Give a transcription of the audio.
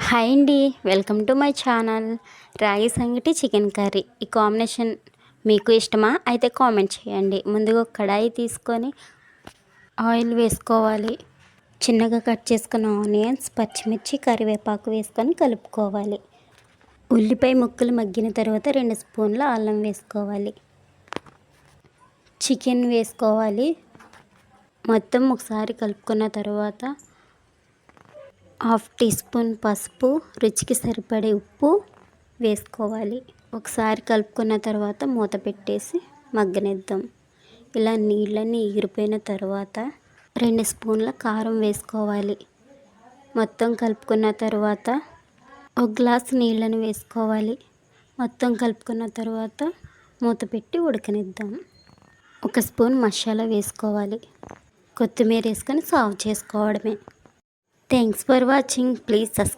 Hi అండి, welcome to my channel. రాగి సంగటి చికెన్ కర్రీ ఈ కాంబినేషన్ మీకు ఇష్టమా? అయితే కామెంట్ చేయండి. ముందుగా ఒక కడాయి తీసుకొని ఆయిల్ వేసుకోవాలి. చిన్నగా కట్ చేసుకున్న ఆనియన్స్, పచ్చిమిర్చి, కరివేపాకు వేసుకొని కలుపుకోవాలి. ఉల్లిపాయ ముక్కలు మగ్గిన తర్వాత 2 స్పూన్ల అల్లం వేసుకోవాలి. చికెన్ వేసుకోవాలి. మొత్తం ఒకసారి కలుపుకున్న తర్వాత 1/2 టీ స్పూన్ పసుపు, రుచికి సరిపడే ఉప్పు వేసుకోవాలి. ఒకసారి కలుపుకున్న తర్వాత మూత పెట్టేసి మగ్గనిద్దాం. ఇలా నీళ్ళన్నీ ఎగిరిపోయిన తర్వాత 2 స్పూన్ల కారం వేసుకోవాలి. మొత్తం కలుపుకున్న తర్వాత 1 గ్లాసు నీళ్ళని వేసుకోవాలి. మొత్తం కలుపుకున్న తర్వాత మూత పెట్టి ఉడకనిద్దాం. 1 స్పూన్ మసాలా వేసుకోవాలి. కొత్తిమీర వేసుకొని సర్వ్ చేసుకోవడమే. Thanks for watching. Please subscribe.